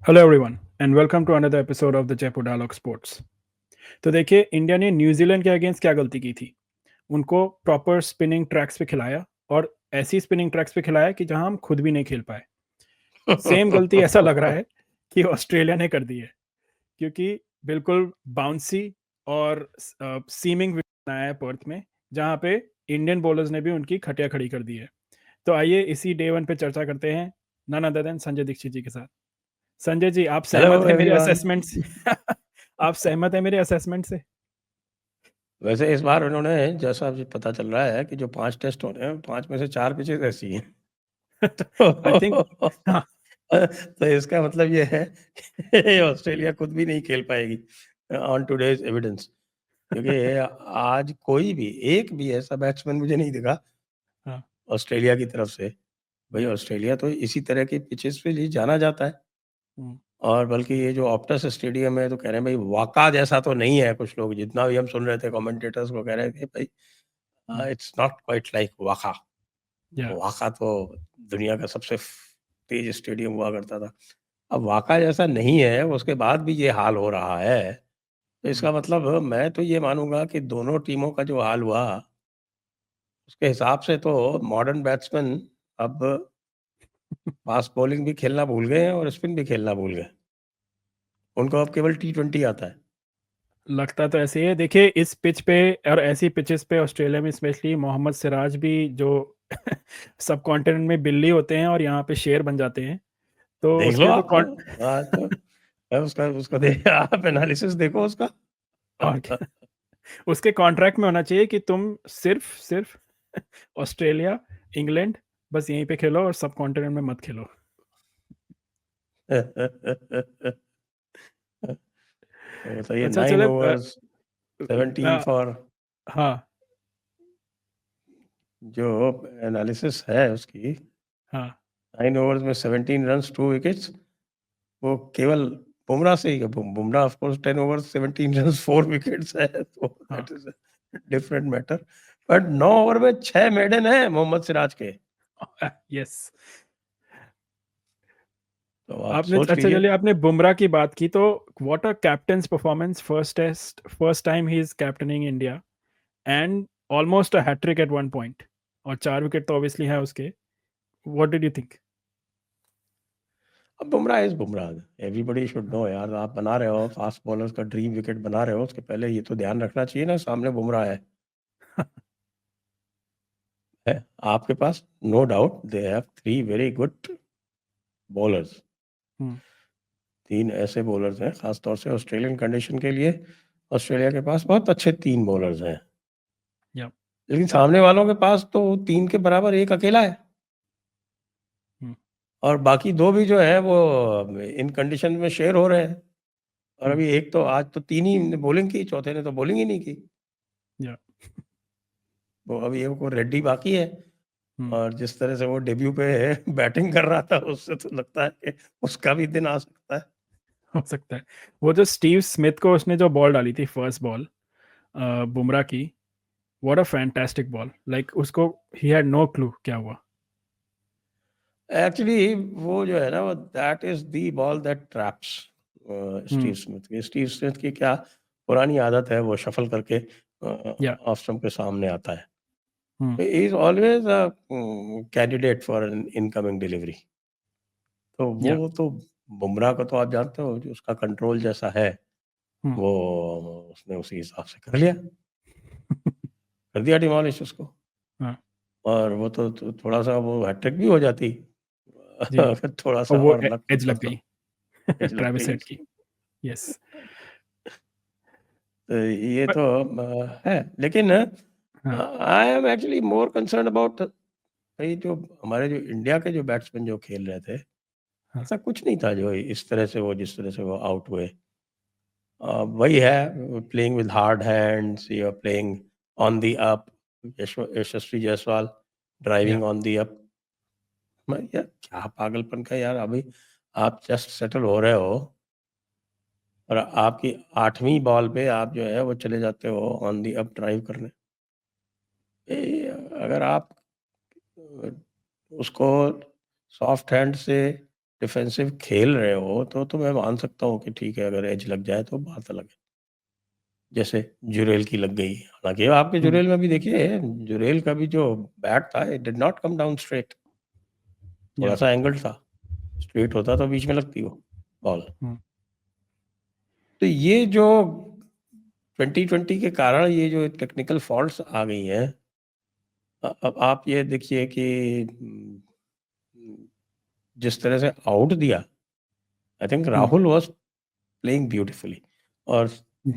Hello everyone and welcome to another episode of the Jaipur dialogue sports. तो देखिए, India ने New Zealand के against क्या गलती की थी। उनको प्रॉपर स्पिनिंग ट्रैक्स पे खिलाया, और ऐसी स्पिनिंग ट्रैक्स पे खिलाया कि जहां हम खुद भी नहीं खेल पाए। सेम गलती ऐसा लग रहा है कि ऑस्ट्रेलिया ने कर दी है, क्योंकि बिल्कुल बाउंसी और सीमिंग बनाया है पर्थ में, जहां पे इंडियन बॉलर्स ने भी उनकी खटिया खड़ी कर दी है। तो आइए इसी डे वन पे चर्चा करते हैं none other than Sanjay Dikshit ji के साथ। संजय जी, आप हेलो सहमत हैं मेरे एवरीवन। असेसमेंट से? आप सहमत हैं मेरे असेसमेंट से? वैसे इस बार उन्होंने, जैसा अभी पता चल रहा है कि जो 5 टेस्ट हो रहे हैं, 5 में से 4 पिचेज ऐसी हैं। आई थिंक, तो, हाँ। तो इसका मतलब ये है कि ऑस्ट्रेलिया खुद भी नहीं खेल पाएगी ऑन टुडेज एविडेंस। क्योंकि आज कोई भी एक भी ऐसा बैट्समैन मुझे नहीं दिखा हाँ। ऑस्ट्रेलिया की तरफ से। भाई ऑस्ट्रेलिया तो इसी तरह की पिचेस पे ही जाना जाता है। हम्म, और बल्कि ये जो ऑप्टस स्टेडियम है, तो कह रहे हैं भाई वाका जैसा तो नहीं है। कुछ लोग जितना भी हम सुन रहे थे कमेंटेटर्स को कह रहे थे हम्म, भाई इट्स नॉट क्वाइट लाइक वाका। या वाका तो दुनिया का सबसे तेज स्टेडियम हुआ करता था। अब वाका जैसा नहीं है, उसके बाद भी ये हाल हो रहा है। तो हम्म, इसका मतलब मैं तो ये मानूंगा कि दोनों टीमों का जो हाल हुआ, उसके हिसाब से तो मॉडर्न बैट्समैन अब फास्ट बॉलिंग भी खेलना भूल गए हैं और स्पिन भी खेलना भूल गए। उनको अब केवल T20 आता है। लगता तो ऐसे ही है। देखिए, इस पिच पे और ऐसी पिचेस पे ऑस्ट्रेलिया में स्पेशली मोहम्मद सिराज भी, जो सब कॉन्टिनेंट में बिल्ली होते हैं और यहाँ पे शेर बन जाते हैं, तो देख लो उसके तो आप। हाँ, तो उसका उसका आप एनालिसिस देखो उसका। और क्या, उसके कॉन्ट्रैक्ट में होना चाहिए कि तुम सिर्फ सिर्फ ऑस्ट्रेलिया, इंग्लैंड, बस यहीं पे खेलो और सब कॉन्टिनेंट में मत खेलो। तो बताइए, अच्छा, 9 चले ओवर्स 17 फॉर। हाँ। जो एनालिसिस है उसकी, हाँ। 9 ओवर्स में 17 रन्स 2 विकेट्स, वो केवल बुमराह से ही है। Bumrah of course 10 overs 17 runs 4 wickets है, तो हाँ। That is different matter. But 9 over में 6 मेडन है मोहम्मद सिराज के। यस। तो आप आपने, सोच अच्छा लीजिए। चलिए, आपने बुमराह की बात की तो what a captain's performance, first test, first time he is captaining India, and almost a hat-trick at one point, और 4 विकेट तो ऑब्वियसली है उसके। What did you think? अब Bumrah is Bumrah, everybody should know यार। आप बना रहे हो फास्ट बॉलर्स का ड्रीम विकेट बना रहे हो, उसके पहले ये तो ध्यान रखना चाहिए ना, सामने बुमराह है आपके पास। No doubt they have 3 very good bowlers. 3 ऐसे बॉलर्स हैं, खासतौर से ऑस्ट्रेलियन कंडीशन के लिए। ऑस्ट्रेलिया के पास बहुत अच्छे 3 बॉलर्स हैं। या। लेकिन सामने वालों के पास तो 3 के बराबर एक अकेला है। और बाकी 2 भी जो है वो इन कंडीशन में शेयर हो रहे हैं। और अभी एक तो आज तो 3 ही ने बॉलिंग की, चौथे ने तो बॉलिंग ही नहीं की। या। वो अभी एक वो रेड्डी बाकी है। और जिस तरह से वो डेब्यू पे बैटिंग कर रहा था, उससे तो लगता है कि उसका भी दिन आ सकता है। हो सकता है। वो जो स्टीव स्मिथ को उसने जो बॉल डाली थी, फर्स्ट बॉल बुमराह की, what a fantastic ball, like उसको ही हैड नो क्लू क्या हुआ। एक्चुअली वो जो है ना, वो that is the ball that traps Steve hmm. Smith. Steve Smith की क्या पुरानी आदत है, वो शफल करके या। ऑफ स्टंप के सामने आता है। Hmm. He is always a candidate for an incoming delivery. तो या। वो तो बुमराह का तो आप जानते हो, जो उसका कंट्रोल जैसा है, हम्म। वो उसने उसी हिसाब से कर लिया, कर दिया डिमोलिश उसको। हाँ और वो तो थोड़ा सा वो हैट्रिक भी हो जाती जी। अगर थोड़ा और सा वो और लक एज होता लग तो। गई एज लग ट्रेविस गई हेड की। उसकी। यस। तो ये बट तो है, लेकिन हाँ। I am actually more concern about, भाई जो हमारे जो इंडिया के जो बैट्समैन जो खेल रहे थे, हाँ। ऐसा कुछ नहीं था जो इस तरह से वो जिस तरह से वो आउट हुए। वही है, playing with hard hands, you are playing on the up. Yashasvi Jaiswal yeah. Driving on the up. मैं यार क्या पागलपन का यार। अभी आप जस्ट सेटल हो रहे हो और आपकी 8वीं बॉल पे आप जो है वो चले जाते हो ऑन दी अप ड्राइव करने। अगर आप उसको सॉफ्ट हैंड से डिफेंसिव खेल रहे हो तो मैं मान सकता हूँ कि ठीक है, अगर एज लग जाए तो बात अलग है। जैसे जुरेल की लग गई, हालांकि आपके जुरेल में भी देखिए, जुरेल का भी जो बैट था, it did not come down straight, थोड़ा सा एंगल था। स्ट्रेट होता तो बीच में लगती वो बॉल। तो ये जो 2020 के कारण ये जो टेक्निकल फॉल्ट्स आ गई हैं, अब आप ये देखिए कि जिस तरह से आउट दिया, I think Rahul was playing beautifully, और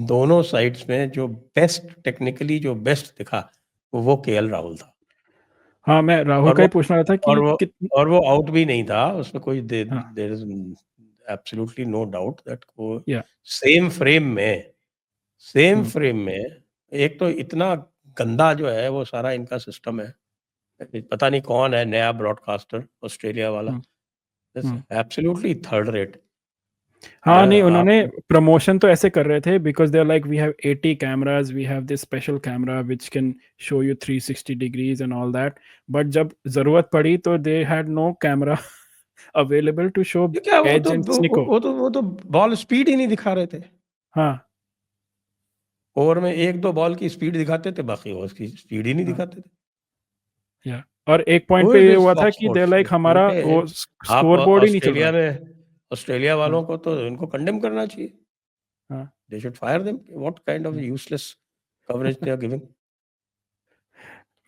दोनों साइड्स में जो बेस्ट, टेक्निकली जो बेस्ट दिखा वो केएल राहुल था। हाँ, मैं राहुल और का वो ही पूछना था कि और वो आउट भी नहीं था, उसमें कोई हाँ, there is absolutely no doubt that वो या सेम फ्रेम में एक तो इतना गंदा जो है वो सारा इनका सिस्टम है, पता नहीं कौन है नया ब्रॉडकास्टर ऑस्ट्रेलिया वाला, एब्सोल्युटली थर्ड रेट। हाँ, नहीं, आप उन्होंने प्रमोशन तो ऐसे कर रहे थे because they are like we have 80 cameras, we have this special camera which can show you 360 degrees and all that, but जब ज़रूरत पड़ी तो they had no camera available to show ये क्या, एज एंड स्निको। वो तो बॉल स्पीड ही नहीं दिखा रहे थे। हाँ, ओवर में 1-2 बॉल की स्पीड दिखाते थे, बाकी वो उसकी स्पीड ही नहीं हाँ, दिखाते थे। या और एक पॉइंट हु पे इज ये दिस हुआ था फॉक्स कि दे स्पोर्ट्स? लाइक हमारा इनके वो आप स्कोर बोर्ड ही नहीं चल रहा है। ऑस्ट्रेलिया हाँ, वालों को तो इनको कंडेम करना चाहिए। हाँ। They should fire them. What kind of useless coverage they are giving.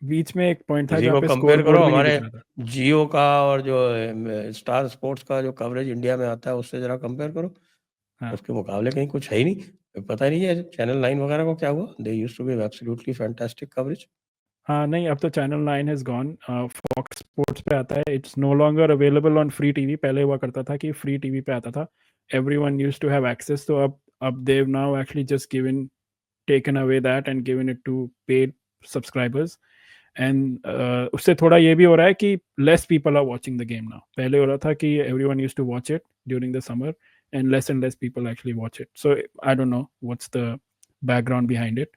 बीच में एक पॉइंट था किसी जहाँ को पे स्कोर कंपेयर करो बोर्ड भी नहीं हमारे दिख रहा था। जियो का और जो स्टार स्पोर्ट्स का जो कवरेज इंडिया में आता है उससे जरा कंपेयर करो। हाँ, उसके मुकाबले कहीं कुछ है ही नहीं। पता नहीं है चैनल 9 वगैरह को क्या हुआ। They used to give absolutely fantastic coverage. हाँ, नहीं, अब तो channel 9 has gone, fox sports पे आता है, it's no longer available on free TV. पहले हुआ करता था कि फ्री टीवी पे आता था, everyone used to have access, तो अब they have now actually just given taken away that and given it to paid subscribers and उससे थोड़ा ये भी हो रहा है कि less people are watching the game now. पहले हो रहा था कि everyone used to watch it during the summer and less people actually watch it, so I don't know what's the background behind it,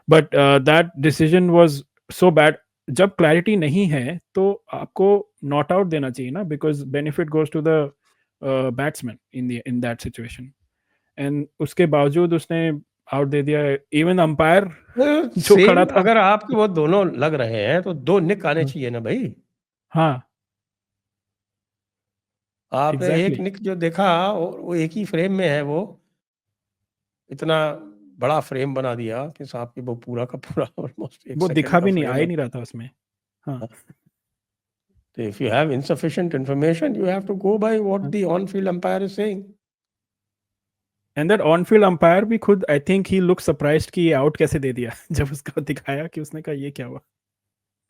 but that decision was so bad. जब clarity नहीं है तो आपको नॉट आउट देना चाहिए ना, because benefit goes to the batsman in that situation, and उसके बावजूद उसने आउट दे दिया। इवन अंपायर जो खड़ा सेम था, अगर आपके वो दोनों लग रहे हैं तो 2 निक आने हाँ, चाहिए ना भाई। हाँ, आपने एक एग्जैक्टली, निक जो देखा वो एक ही फ्रेम में है, वो इतना बड़ा फ्रेम बना दिया कि साहब की वो पूरा का पूरा ऑलमोस्ट 1 वो सेकंड दिखा का भी नहीं, आ फ्रेम ही है। नहीं रहा था उसमें। हाँ, तो if you have insufficient information you have to go by what हाँ। the on field umpire is saying. And that on field umpire भी खुद I think he look surprised कि ये आउट कैसे दे दिया जब उसका दिखाया कि उसने कहा ये क्या हुआ।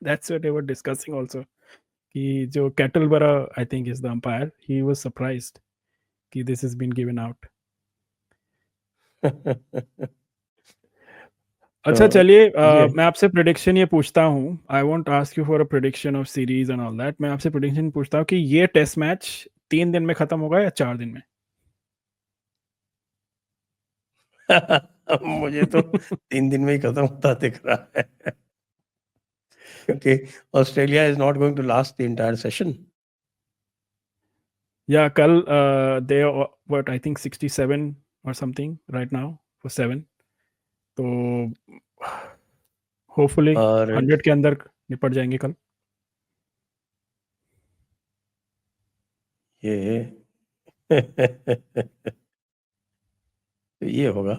That's what they were discussing also कि जो Kettleborough I think is the umpire, he was surprised कि this is been given out. अच्छा, तो चलिए, ये मैं आपसे प्रेडिक्शन ये पूछता हूँ, I won't ask you for a prediction of series and all that. मैं आपसे प्रेडिक्शन पूछता हूँ कि ये टेस्ट मैच 3 दिन में खत्म होगा या 4 दिन में? मुझे तो 3 दिन में ही खत्म होता दिख रहा है क्योंकि Australia is not going to last the entire session. या कल दे व्हाट आई थिंक 67 और समथिंग राइट नाउ फॉर 7, तो होपफुली और 100 के अंदर निपट जाएंगे कल। ये तो ये होगा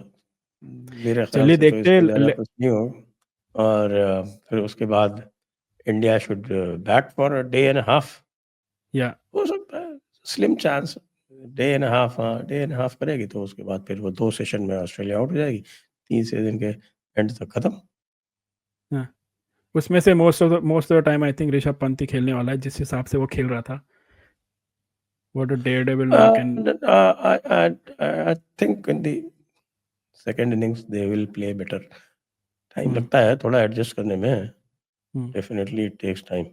मेरे ख्याल चलिए से, तो देखते इससे ज़्यादा हैं, कुछ नहीं होगा। और फिर उसके बाद India should bat for a day and half. या हो सकता है slim chance, day and half. हाँ, डे एंड हाफ करेगी तो उसके बाद फिर वो 2 सेशन में ऑस्ट्रेलिया आउट हो जाएगी, तीसरे दिन के एंड तक खत्म। उसमें से most of the time I think Rishabh Pant ही खेलने वाला है जिस हिसाब से वो खेल रहा था। What a dare devil knock and I think in the second innings they will play better. Time लगता है थोड़ा एडजस्ट करने में, डेफिनेटली इट टेक्स टाइम।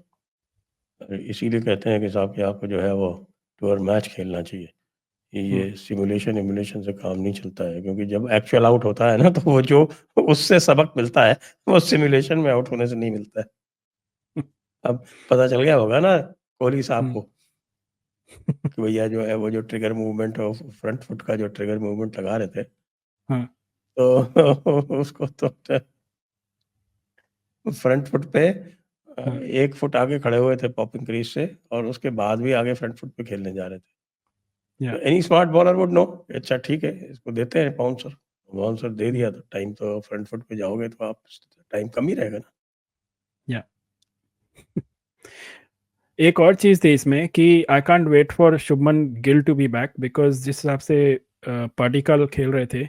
इसीलिए कहते हैं कि साहब कि आपको जो है वो टूर मैच खेलना चाहिए। ये सिमुलेशन इमुलेशन से काम नहीं चलता है, क्योंकि जब एक्चुअल आउट होता है ना तो वो जो उससे सबक मिलता है वो सिमुलेशन में आउट होने से नहीं मिलता है। अब पता चल गया होगा ना कोहली साहब को। कि भैया जो है वो जो ट्रिगर मूवमेंट और फ्रंट फुट का जो ट्रिगर मूवमेंट लगा रहे थे, हाँ, तो उसको तो फ्रंट फुट पे हाँ, 1 फुट आगे खड़े हुए थे पॉपिंग क्रीज से, और उसके बाद भी आगे फ्रंट फुट पे खेलने जा रहे थे। या any smart bowler would know, अच्छा ठीक है, इसको देते हैं बाउंसर। बाउंसर दे दिया तो टाइम तो फ्रंट फुट पे जाओगे तो आप टाइम कम ही रहेगा ना। या एक और चीज़ थी इसमें कि I can't wait for Shubman Gill to be back because जिस हिसाब से पाडिक्कल खेल रहे थे,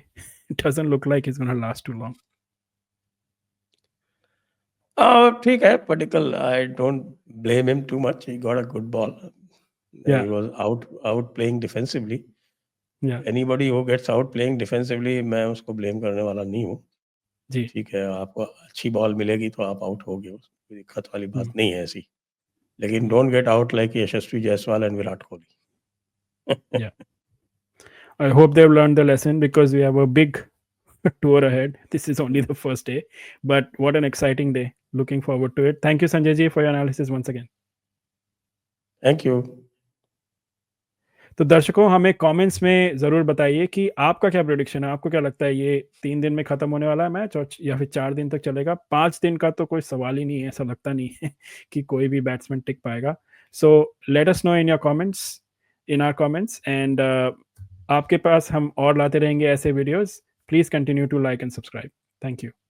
it doesn't look like he is gonna last too long. ठीक है, Padikkal, I don't blame him too much. He got a good ball. या He was out playing defensively. या Anybody who gets out playing defensively, मैं उसको blame करने वाला नहीं हूँ। जी। ठीक है, आपको अच्छी बॉल मिलेगी तो आप आउट होगे, उसमें कोई दिक्कत वाली बात हुँ, नहीं है ऐसी। लेकिन हुँ, don't get out like Yashasvi Jaiswal and Virat Kohli. Yeah I hope they've learned the lesson because we have a big tour ahead. This is only the first day, but what an exciting day. Looking forward to it. Thank you, Sanjay ji, for your analysis once again. Thank you. तो दर्शकों हमें comments में ज़रूर बताइए कि आपका क्या prediction है, आपको क्या लगता है ये 3 दिन में ख़त्म होने वाला है मैच और या फिर 4 दिन तक चलेगा? 5 दिन का तो कोई सवाल ही नहीं है, ऐसा लगता नहीं है कि कोई भी बैट्समैन टिक पाएगा। So let us know in your comments in our comments and आपके पास हम और लाते रहेंगे ऐसे videos. Please continue to like and subscribe. Thank you.